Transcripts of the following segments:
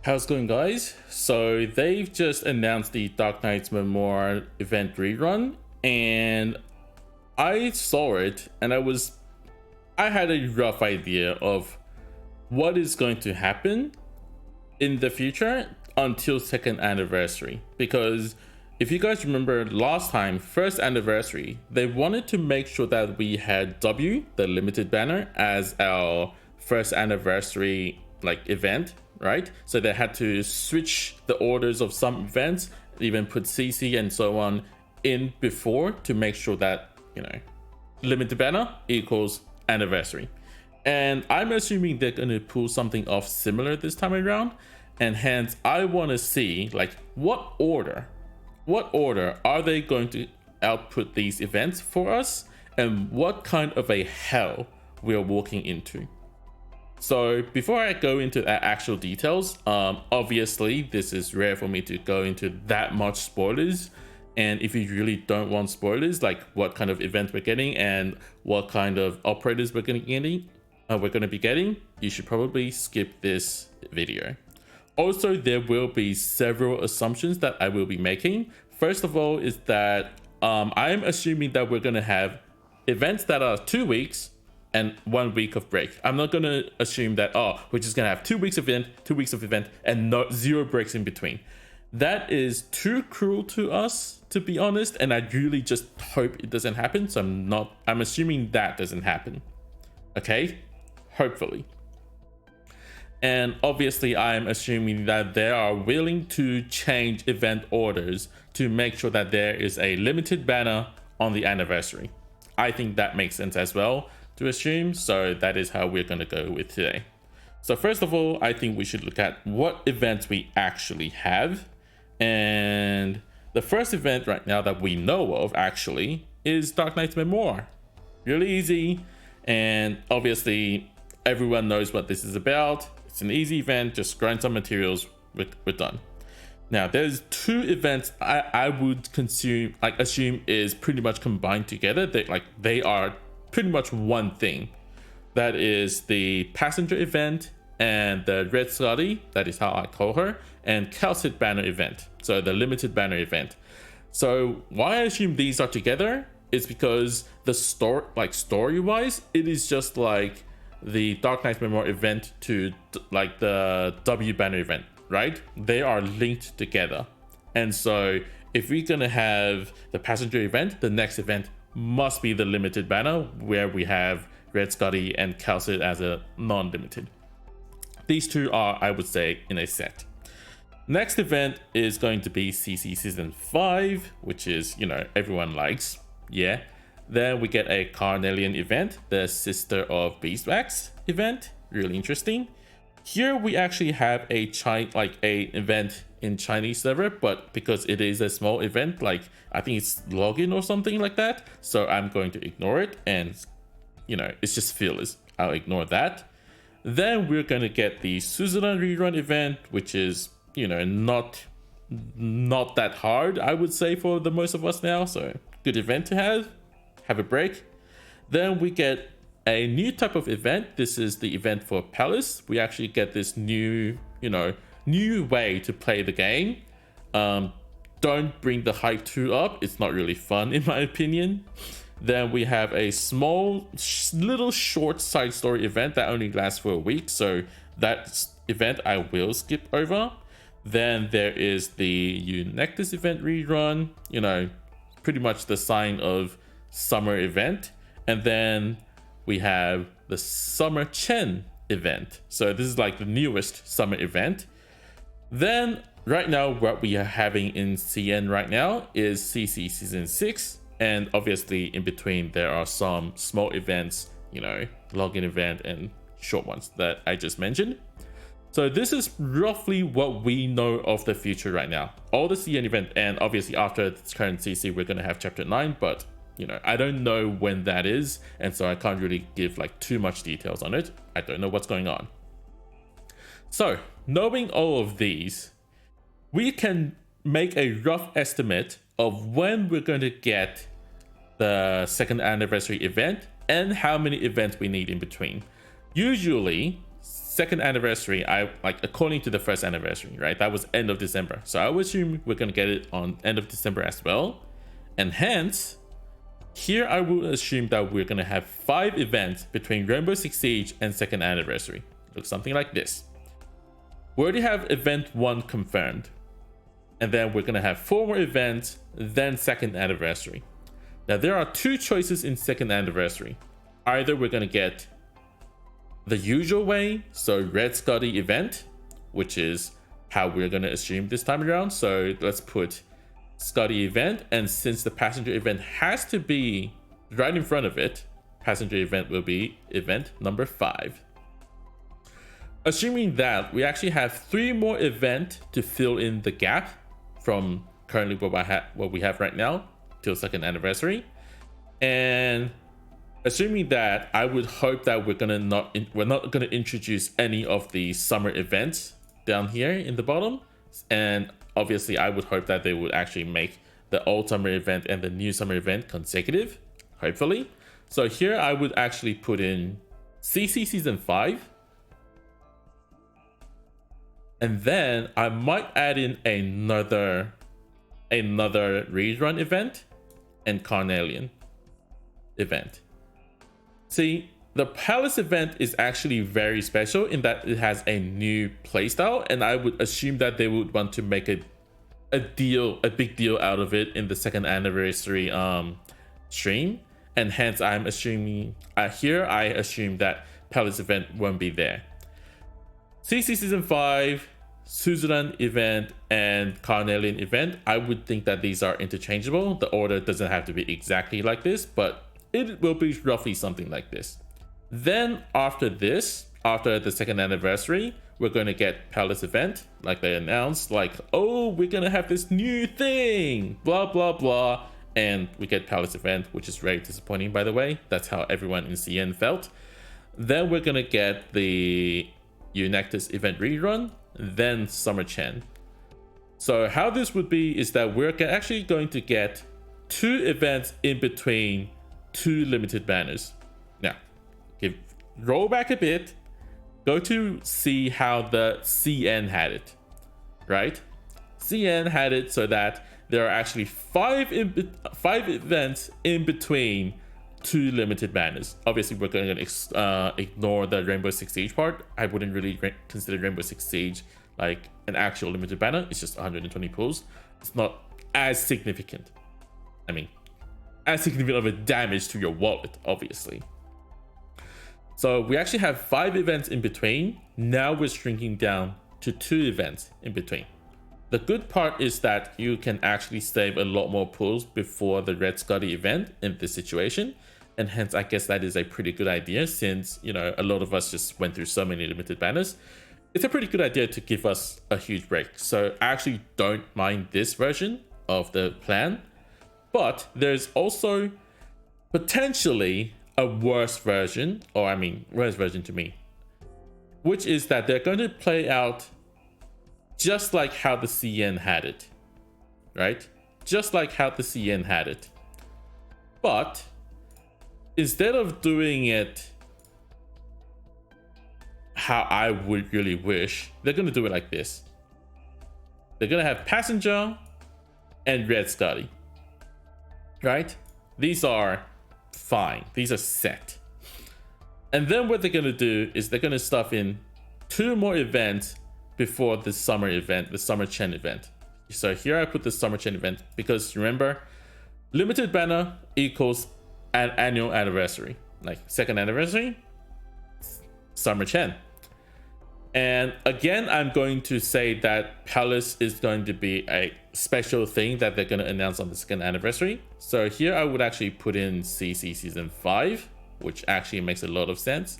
How's it going, guys? So they've just announced the Arknigths Memorial event rerun, and I saw it and I had a rough idea of what is going to happen in the future until second anniversary. Because if you guys remember last time, first anniversary, they wanted to make sure that we had W, the limited banner, as our first anniversary event, right? So they had to switch the orders of some events, even put CC and so on in before to make sure that, limited banner equals anniversary. And I'm assuming they're going to pull something off similar this time around. And hence I want to see what order are they going to output these events for us, and what kind of a hell we're walking into. So before I go into actual details, obviously this is rare for me to go into that much spoilers. And if you really don't want spoilers, like what kind of event we're getting and what kind of operators we're going to be getting, you should probably skip this video. Also, there will be several assumptions that I will be making. First of all is that I'm assuming that we're going to have events that are 2 weeks and 1 week of break. I'm not going to assume that, we're just going to have 2 weeks of event, 2 weeks of event, and zero breaks in between. That is too cruel to us, to be honest, and I really just hope it doesn't happen. So I'm assuming that doesn't happen. Okay? Hopefully. And obviously I'm assuming that they are willing to change event orders to make sure that there is a limited banner on the anniversary. I think that makes sense as well to assume, so that is how we're going to go with today. So first of all, I think we should look at what events we actually have. And the first event right now that we know of actually is Arknigths Memorial. Really easy, and obviously everyone knows what this is about. It's an easy event, just grind some materials, we're done. Now there's two events I would assume is pretty much combined together. They are pretty much one thing. That is the passenger event and the Red Scotty, that is how I call her, and Calcit banner event, so the limited banner event. So why I assume these are together is because the story wise, it is just like the Arknigths Memorial event to the W banner event, right? They are linked together. And so if we're gonna have the passenger event, the next event must be the limited banner, where we have Red Scotty and Calcit as a non-limited. These two are, I would say, in a set. Next event is going to be CC Season 5, which is, everyone likes. Yeah. Then we get a Carnelian event, the Sister of Beeswax event. Really interesting. Here we actually have a event in Chinese server, but because it is a small event, I think it's login or something like that, so I'm going to ignore it, and it's just fillers. I'll ignore that. Then we're going to get the Switzerland rerun event, which is not that hard, I would say, for the most of us now, so good event to have a break. Then we get a new type of event. This is the event for Palace. We actually get this new way to play the game. Don't bring the hype too up. It's not really fun, in my opinion. Then we have a small, little short side story event that only lasts for a week. So that event I will skip over. Then there is the Arknigths event rerun, pretty much the sign of summer event. And then we have the Summer Chen event. So this is the newest summer event. Then right now, what we are having in CN right now is CC Season 6. And obviously in between there are some small events, login event and short ones that I just mentioned. So this is roughly what we know of the future right now. All the CN event, and obviously after this current CC, we're going to have Chapter 9, but I don't know when that is, and so I can't really give too much details on it. I don't know what's going on. So knowing all of these, we can make a rough estimate of when we're going to get the second anniversary event and how many events we need in between. Usually second anniversary, I like according to the first anniversary, right? That was end of December. So I would assume we're gonna get it on end of December as well. And hence, here I would assume that we're gonna have 5 events between Rainbow Six Siege and second anniversary. Looks something like this. We already have event 1 confirmed. And then we're gonna have 4 more events, then second anniversary. Now there are 2 choices in second anniversary. Either we're gonna get the usual way, so Red Scotty event, which is how we're gonna assume this time around. So let's put Scotty event, and since the passenger event has to be right in front of it, passenger event will be event number 5. Assuming that we actually have 3 more events to fill in the gap from currently what we have right now till second anniversary, and assuming that, I would hope that we're not gonna introduce any of the summer events down here in the bottom, and obviously I would hope that they would actually make the old summer event and the new summer event consecutive, hopefully. So here I would actually put in CC season 5, and then I might add in another rerun event and Carnelian event. See, the Palace event is actually very special in that it has a new playstyle, and I would assume that they would want to make a big deal out of it in the second anniversary stream, and hence I'm assuming I assume that Palace event won't be there. CC season 5, Suzerain event, and Carnelian event, I would think that these are interchangeable. The order doesn't have to be exactly like this, but it will be roughly something like this. Then after this, after the second anniversary, we're going to get Palace event, like they announced, like, oh, we're going to have this new thing, blah, blah, blah. And we get Palace event, which is very disappointing, by the way. That's how everyone in CN felt. Then we're going to get the Arknigths event rerun, then Summer Chen. So how this would be is that we're actually going to get 2 events in between 2 limited banners. Now, roll back a bit, go to see how the CN had it, right? CN had it so that there are actually 5 events in between 2 limited banners. Obviously, we're going to ignore the Rainbow Six Siege part. I wouldn't really consider Rainbow Six Siege like an actual limited banner. It's just 120 pulls. It's not as significant. I mean, as significant of a damage to your wallet, obviously. So we actually have 5 events in between. Now we're shrinking down to 2 events in between. The good part is that you can actually save a lot more pulls before the Red Scotty event in this situation. And hence, I guess that is a pretty good idea since, you know, a lot of us just went through so many limited banners. It's a pretty good idea to give us a huge break. So I actually don't mind this version of the plan. But there's also potentially a worse version, or I mean, worse version to me, which is that they're going to play out just like how the CN had it, right? Just like how the CN had it. But instead of doing it how I would really wish, they're going to do it like this. They're going to have Passenger and Red Scotty, right? These are fine. These are set. And then what they're going to do is they're going to stuff in 2 more events before the summer event, the Summer Chen event. So here I put the Summer Chen event because remember, limited banner equals an annual anniversary. Like second anniversary, Summer Chen. And again, I'm going to say that Palace is going to be a special thing that they're going to announce on the second anniversary. So here I would actually put in CC season 5, which actually makes a lot of sense.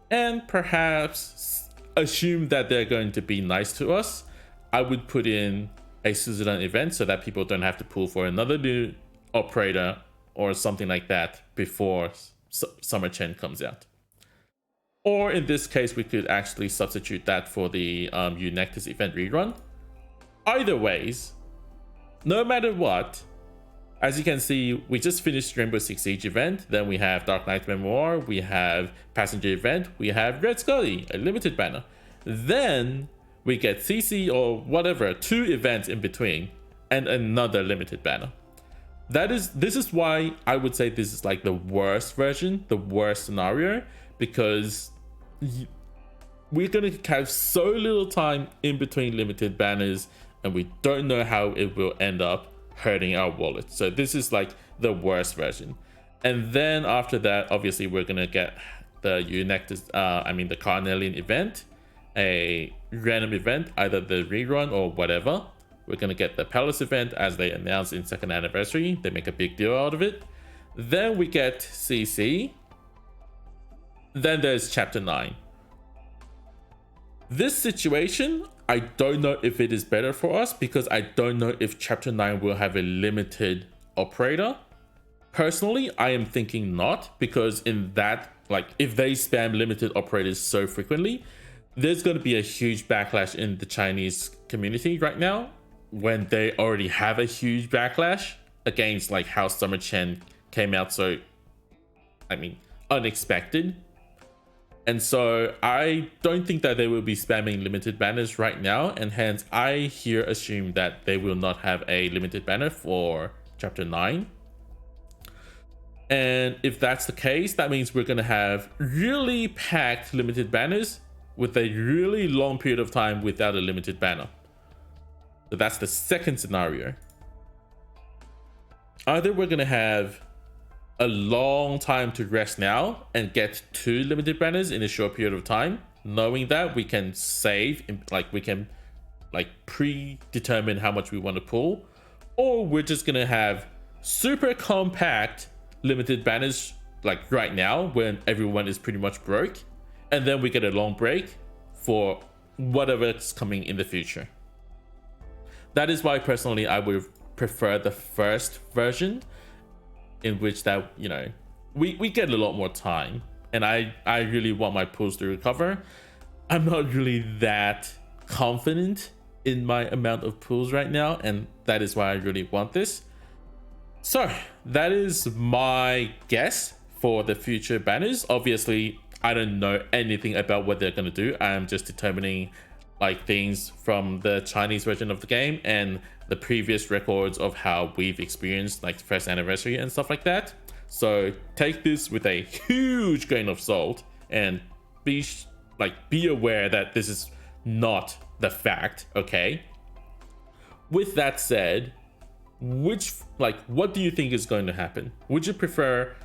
And perhaps assume that they're going to be nice to us. I would put in a Suzerain event so that people don't have to pull for another new operator or something like that before Summer Chen comes out. Or in this case, we could actually substitute that for the Arknigths event rerun. Either ways, no matter what, As you can see, we just finished Rainbow Six Siege event, then we have Dark Knight's Memoir, we have Passenger event, we have Red Scully, a limited banner. Then we get CC or whatever, 2 events in between, and another limited banner. This is why I would say this is like the worst version, the worst scenario, because we're gonna have so little time in between limited banners, and we don't know how it will end up hurting our wallet. So this is like the worst version. And then after that, obviously we're gonna get the the Carnelian event, a random event, either the rerun or whatever. We're gonna get the Palace event as they announced in 2nd anniversary. They make a big deal out of it. Then we get CC. Then there's Chapter 9. This situation, I don't know if it is better for us, because I don't know if Chapter 9 will have a limited operator. Personally, I am thinking not, because in that, like, if they spam limited operators so frequently, there's going to be a huge backlash in the Chinese community right now, when they already have a huge backlash against like how Summer Chen came out so, unexpected. And so I don't think that they will be spamming limited banners right now, and hence I here assume that they will not have a limited banner for Chapter 9. And if that's the case, that means we're going to have really packed limited banners with a really long period of time without a limited banner. So that's the second scenario. Either we're going to have a long time to rest now and get 2 limited banners in a short period of time, knowing that we can save, we can predetermine how much we want to pull, or we're just going to have super compact limited banners like right now when everyone is pretty much broke, and then we get a long break for whatever's coming in the future. That is why personally I would prefer the first version, in which that, we get a lot more time, and I really want my pools to recover. I'm not really that confident in my amount of pools right now, and that is why I really want this. So that is my guess for the future banners. Obviously, I don't know anything about what they're going to do. I'm just determining things from the Chinese version of the game and the previous records of how we've experienced the 1st anniversary and stuff like that. So take this with a huge grain of salt, and be aware that this is not the fact, okay? With that said, what do you think is going to happen? Would you prefer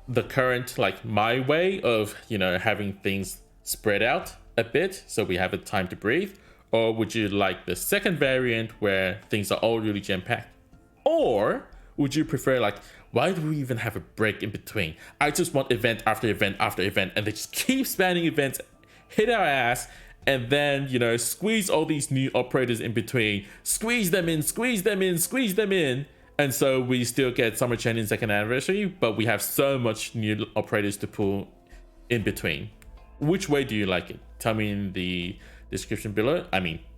the current my way of having things spread out a bit so we have a time to breathe, or would you like the second variant where things are all really jam-packed? Or would you prefer why do we even have a break in between? I just want event after event after event, and they just keep spanning events, hit our ass, and then squeeze all these new operators in between, squeeze them in, squeeze them in, squeeze them in, and so we still get Summer Chen in 2nd anniversary, but we have so much new operators to pull in between. Which way do you like it? Tell me in the description below.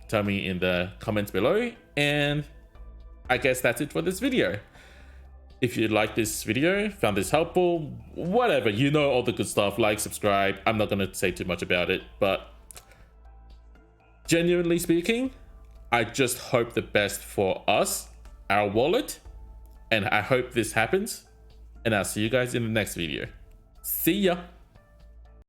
Tell me in the comments below, and I guess that's it for this video. If you like this video, found this helpful, whatever, all the good stuff, like, subscribe. I'm not going to say too much about it, but genuinely speaking, I just hope the best for us, our wallet, and I hope this happens, and I'll see you guys in the next video. See ya!